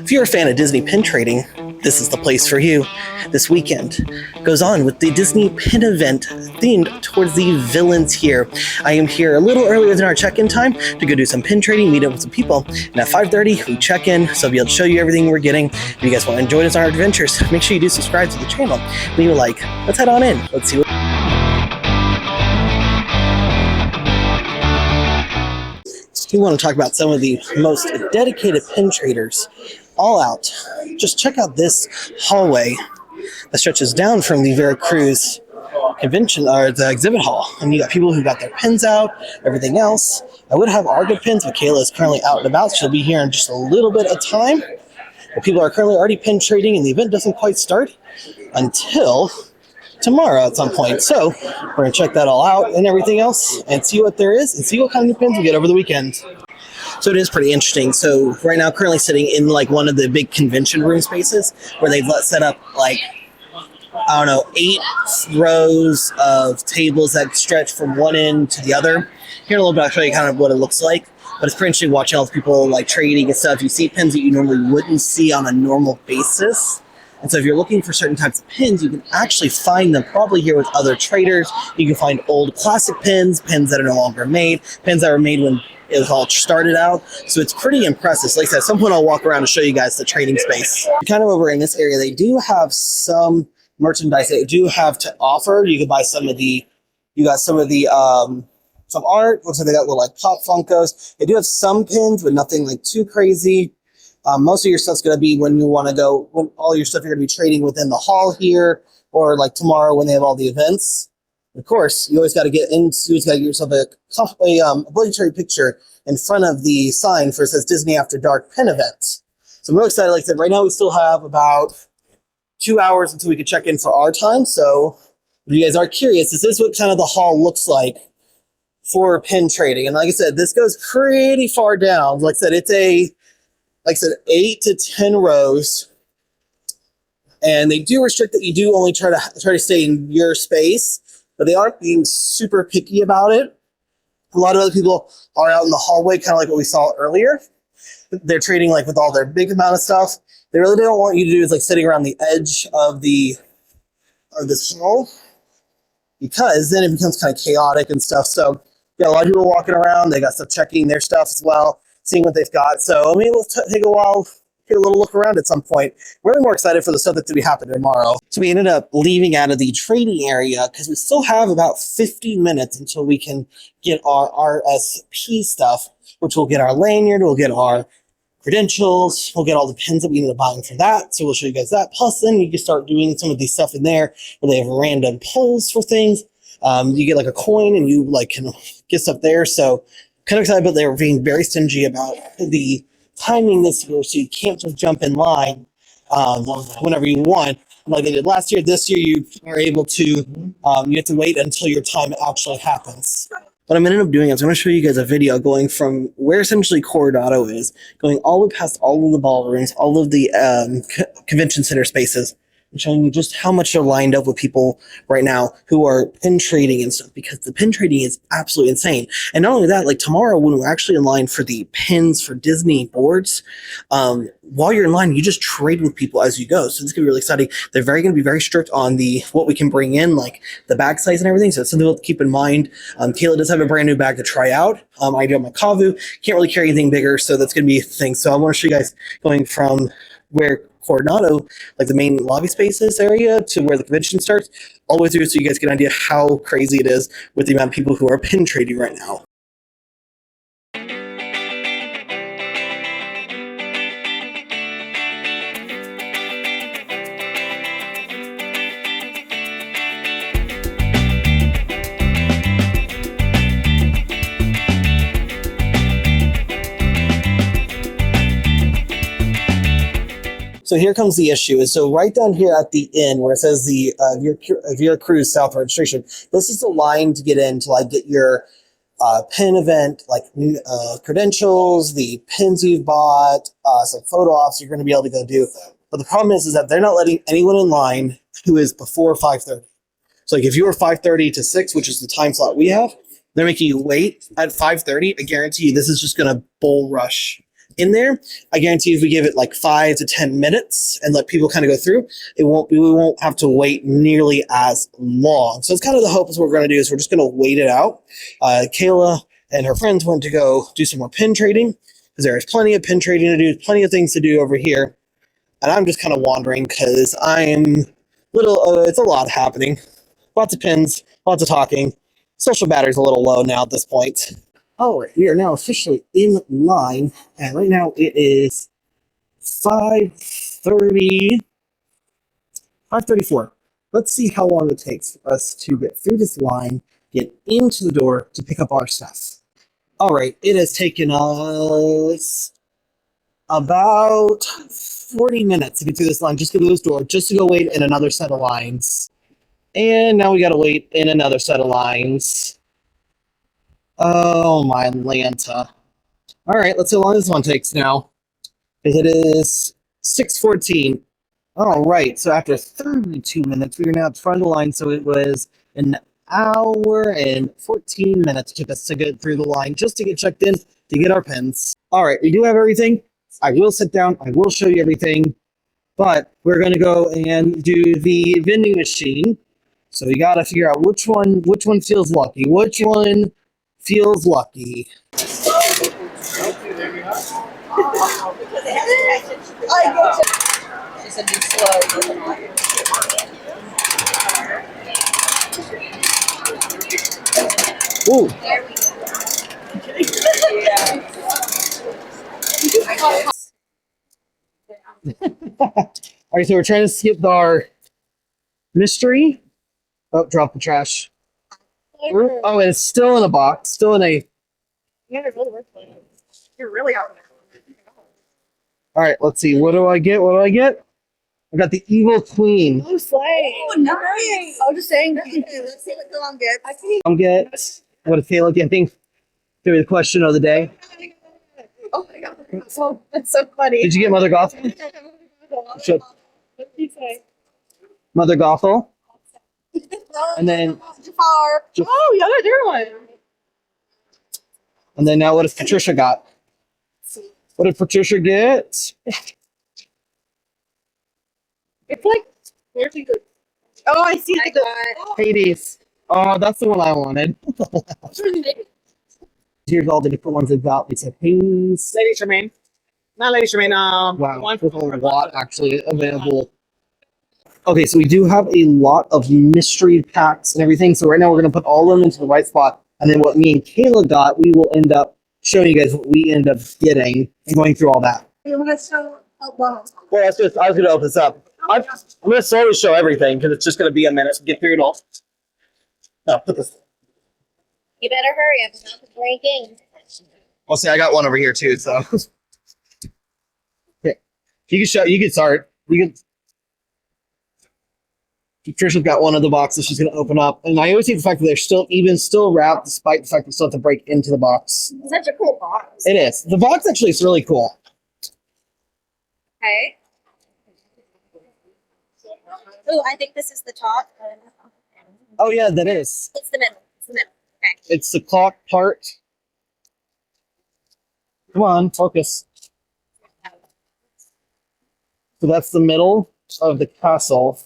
If you're a fan of Disney pin trading, this is the place for you. This weekend goes on with the Disney pin event themed towards the villains here. I am here a little earlier than our check-in time to go do some pin trading, meet up with some people, and at 5:30 we check in, so I'll be able to show you everything we're getting. If you guys want to join us on our adventures, make sure you do subscribe to the channel. Leave a like. Let's head on in. Let's see what we want to talk about. Some of the most dedicated pin traders all out. Just check out this hallway that stretches down from the Veracruz convention or the exhibit hall, and you got people who got their pins out, everything else. I would have our good pins, but Kayla is currently out and about. She'll be here in just a little bit of time, but people are currently already pin trading, and the event doesn't quite start until tomorrow at some point. So we're gonna check that all out and everything else and see what there is and see what kind of pins we get over the weekend. So it is pretty interesting. So right now, currently sitting in like one of the big convention room spaces where they've set up like, I don't know, 8 rows of tables that stretch from one end to the other. Here in a little bit, I'll show you kind of what it looks like. But it's pretty interesting watching all the people like trading and stuff. You see pins that you normally wouldn't see on a normal basis. And so if you're looking for certain types of pins, you can actually find them probably here with other traders. You can find old classic pins, pins that are no longer made, pins that were made when it was all started out. So it's pretty impressive. So like I said, at some point I'll walk around and show you guys the trading space. Kind of over in this area, they do have some merchandise they do have to offer. You can buy some art. Looks like they got little like Pop Funkos. They do have some pins, but nothing like too crazy. Most of your stuff's going to be when you want to go, when all your stuff you're going to be trading within the hall here, or like tomorrow when they have all the events. Of course, you always got to get yourself a obligatory picture in front of the sign for it says Disney After Dark Pin Event. So I'm really excited. Like I said, right now we still have about 2 hours until we can check in for our time. So if you guys are curious, this is what kind of the hall looks like for pin trading. And like I said, this goes pretty far down. Like I said, 8 to 10 rows, and they do restrict that you do only try to stay in your space, but they aren't being super picky about it. A lot of other people are out in the hallway, kind of like what we saw earlier. They're trading like with all their big amount of stuff. They really don't want you to do is like sitting around the edge of this hall, because then it becomes kind of chaotic and stuff. So yeah, a lot of people walking around. They got stuff checking their stuff as well, seeing what they've got. So, I mean, it'll take a while, get a little look around at some point. We're really more excited for the stuff that's to be happening tomorrow. So we ended up leaving out of the trading area because we still have about 15 minutes until we can get our RSP stuff, which will get our lanyard, we'll get our credentials, we'll get all the pins that we ended up buying for that. So we'll show you guys that. Plus, then you can start doing some of the stuff in there where they have random pulls for things. You get like a coin and you like can get stuff there. So kind of excited, but they were being very stingy about the timing this year, so you can't just jump in line whenever you want like they did last year. This year you are able to, you have to wait until your time actually happens. What I'm going to end up doing is I'm going to show you guys a video going from where essentially Coronado is, going all the way past all of the ballrooms, all of the convention center spaces, and showing you just how much they're lined up with people right now who are pin trading and stuff, because the pin trading is absolutely insane. And not only that, like tomorrow when we're actually in line for the pins for Disney boards, while you're in line, you just trade with people as you go. So it's gonna be really exciting. They're going to be very strict on what we can bring in, like the bag size and everything. So it's something to keep in mind. Kayla does have a brand new bag to try out. I do have my Kavu. Can't really carry anything bigger, so that's gonna be a thing. So I want to show you guys going from where Coronado, like the main lobby spaces area, to where the convention starts, all the way through, so you guys get an idea how crazy it is with the amount of people who are pin trading right now. So here comes the issue. So right down here at the end where it says the Veracruz South registration, this is the line to get in to like get your pin event, like credentials, the pins you've bought, some photo ops you're going to be able to go do. But the problem is that they're not letting anyone in line who is before 5:30. So like if you were 5:30 to 6, which is the time slot we have, they're making you wait at 5:30. I guarantee you this is just going to bull rush in there. I guarantee if we give it like 5 to 10 minutes and let people kind of go through, we won't have to wait nearly as long. So it's kind of the hope is what we're going to do is we're just going to wait it out. Kayla and her friends went to go do some more pin trading because there is plenty of pin trading to do, plenty of things to do over here. And I'm just kind of wandering because I'm it's a lot happening. Lots of pins, lots of talking. Social battery's a little low now at this point. All right, we are now officially in line, and right now it is 5:30, 5:34. Let's see how long it takes for us to get through this line, get into the door to pick up our stuff. All right, it has taken us about 40 minutes to get through this line, just to get through this door, just to go wait in another set of lines. And now we gotta wait in another set of lines. Oh my Lanta. All right, let's see how long this one takes now. It is 6:14. All right, so after 32 minutes, we are now at the front of the line. So it was an hour and 14 minutes it took us to get through the line just to get checked in to get our pins. All right, we do have everything. I will sit down. I will show you everything. But we're going to go and do the vending machine. So we got to figure out which one feels lucky. Which one feels lucky. Ooh. All right, so we're trying to skip our mystery. Oh, drop the trash. Oh, and it's still in a box. Still in a. You're really out there. All right, let's see. What do I get? What do I get? I got the Evil Queen. Oh, slay. Oh, nice. I was just saying. Let's see what Dylan gets. I'm get. What does Kayla get? I think. Give me the question of the day. Oh my god. That's so funny. Did you get Mother Gothel? Should- What did you say? Mother Gothel. And then. Jafar. Oh, you got a different one. And then now what does Patricia got? What did Patricia get? It's like, where's he good? Oh, I see it. Hades. Oh, that's the one I wanted. Here's all the different ones they've got. It's a Hades. Lady Tremaine. Not Lady Tremaine. Wow, there's a lot actually available. Okay, so we do have a lot of mystery packs and everything. So right now we're going to put all of them into the right spot. And then what me and Kayla got, we will end up showing you guys what we end up getting and going through all that. You want to show Well, I was going to open this up. I'm going to slowly show everything because it's just going to be a minute to get through it all. No, put this. You better hurry up about the breaking. Well, see, I got one over here too, so. Okay. You can start. You can. Trisha's got one of the boxes she's going to open up. And I always see the fact that they're still wrapped, despite the fact that we still have to break into the box. Such a cool box. It is. The box actually is really cool. Okay. Oh, I think this is the top. Oh, yeah, that is. It's the middle. It's the middle. Okay. It's the clock part. Come on, focus. So that's the middle of the castle.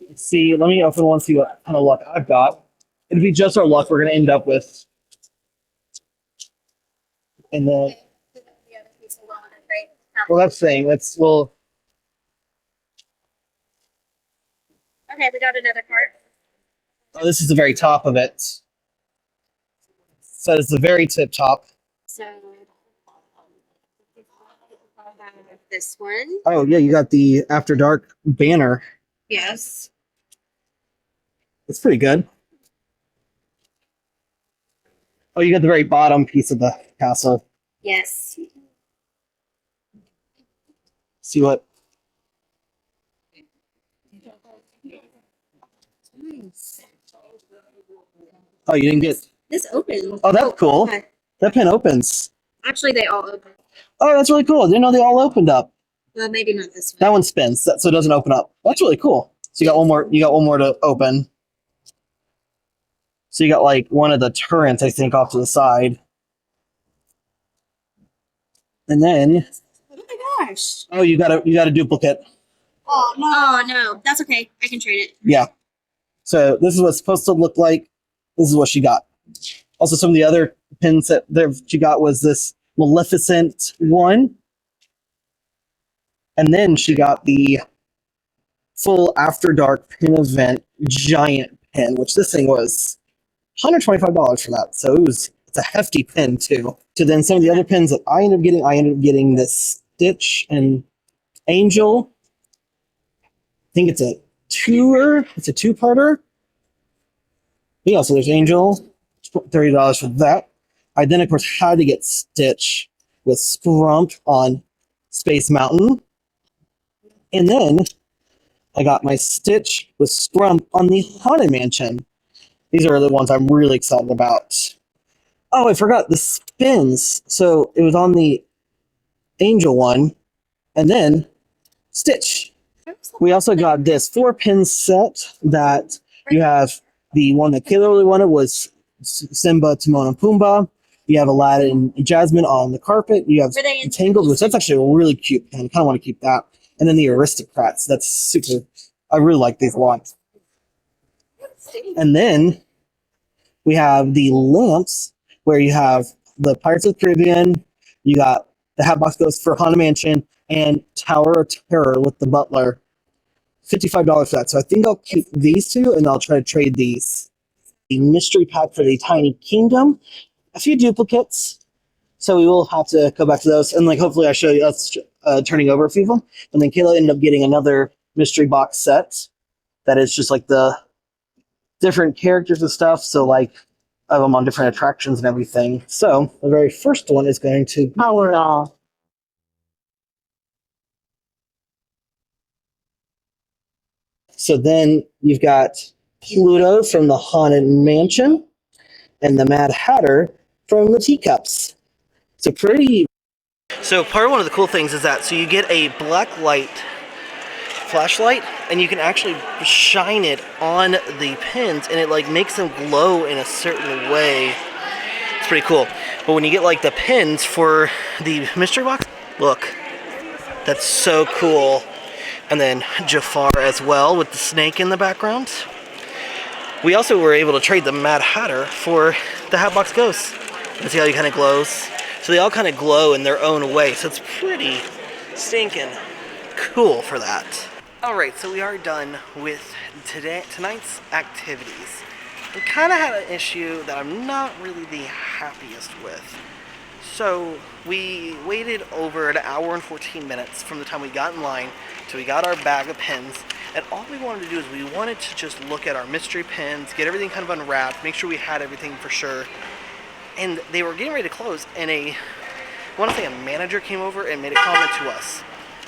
Let's see, let me open one, see what kind of luck I've got. It'd be just our luck we're going to end up with. And then, The other piece of walnut, right? well, that's the thing. We'll. Okay, we got another card. Oh, this is the very top of it. So it's the very tip top. So this one. Oh, yeah, you got the After Dark banner. Yes. It's pretty good. Oh, you got the very bottom piece of the castle. Yes. See what? Oh, you didn't get. This opens. Oh, that's cool. Okay. That pen opens. Actually, they all open. Oh, that's really cool. I didn't know they all opened up. Well, maybe not this one. That one spins, so it doesn't open up. That's really cool. So you got one more. You got one more to open. So you got like one of the turrets, I think, off to the side. And then, Oh my gosh. oh, you got a duplicate. Oh no. Oh no, that's okay. I can trade it. Yeah. So this is what it's supposed to look like. This is what she got. Also, some of the other pins that she got was this Maleficent one. And then she got the full After Dark pin event giant pin, which this thing was $125 for that. So it's a hefty pin too. So then some of the other pins that I ended up getting this Stitch and Angel. I think it's a two-parter. Yeah, so there's Angel, $30 for that. I then, of course, had to get Stitch with Scrump on Space Mountain. And then I got my Stitch with Scrump on the Haunted Mansion. These are the ones I'm really excited about. Oh, I forgot the spins. So it was on the Angel one, and then Stitch. We also got this 4-pin set that you have. The one that Kayla really wanted was Simba, Timon, and Pumbaa. You have Aladdin and Jasmine on the carpet. You have Were they in- Tangled, which that's actually a really cute pin. I kind of want to keep that. And then the Aristocrats. That's super. I really like these ones. And then we have the lamps where you have the Pirates of the Caribbean. You got the Hatbox Ghost for Haunted Mansion and Tower of Terror with the Butler. $55 for that. So I think I'll keep these two and I'll try to trade these. The mystery pack for the Tiny Kingdom. A few duplicates. So we will have to go back to those. And hopefully I show you us turning over a few of them. And then Kayla ended up getting another mystery box set that is just the different characters and stuff. So of them on different attractions and everything. So the very first one is going to Power Off. So then you've got Pluto from the Haunted Mansion and the Mad Hatter from the Teacups. So pretty. So one of the cool things is that you get a black light flashlight and you can actually shine it on the pins and it makes them glow in a certain way. It's pretty cool. But when you get the pins for the mystery box, look, that's so cool. And then Jafar as well with the snake in the background. We also were able to trade the Mad Hatter for the Hatbox Ghost. And see how he kind of glows? So they all kind of glow in their own way. So it's pretty stinking cool for that. Alright, so we are done with tonight's activities. We kind of had an issue that I'm not really the happiest with. So we waited over an hour and 14 minutes from the time we got in line till we got our bag of pins, and all we wanted to do is we wanted to just look at our mystery pins, get everything kind of unwrapped, make sure we had everything for sure. And they were getting ready to close, and I want to say a manager came over and made a comment to us.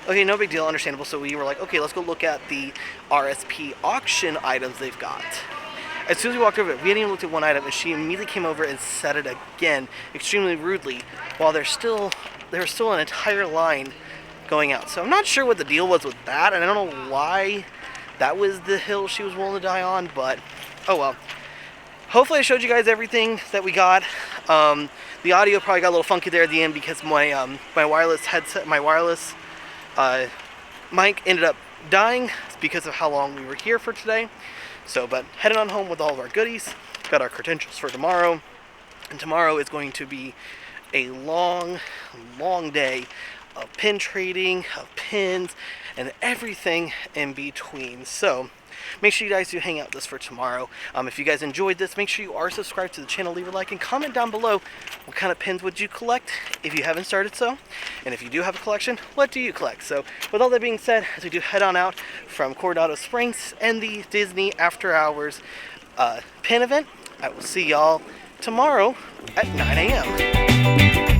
Okay, no big deal, understandable. So we were like, okay, let's go look at the RSP auction items they've got. As soon as we walked over, we hadn't even looked at one item, and she immediately came over and said it again, extremely rudely, while there was still an entire line going out. So I'm not sure what the deal was with that, and I don't know why that was the hill she was willing to die on, but oh well. Hopefully I showed you guys everything that we got. The audio probably got a little funky there at the end because my wireless headset, my wireless mic ended up dying because of how long we were here for today. So, but heading on home with all of our goodies, got our credentials for tomorrow, and tomorrow is going to be a long, long day of pin trading, of pins, and everything in between. So, make sure you guys do hang out with us for tomorrow. If you guys enjoyed this, make sure you are subscribed to the channel, leave a like, and comment down below what kind of pins would you collect if you haven't started so. And if you do have a collection, what do you collect? So with all that being said, as we do head on out from Coronado Springs and the Disney After Hours pin event, I will see y'all tomorrow at 9 a.m.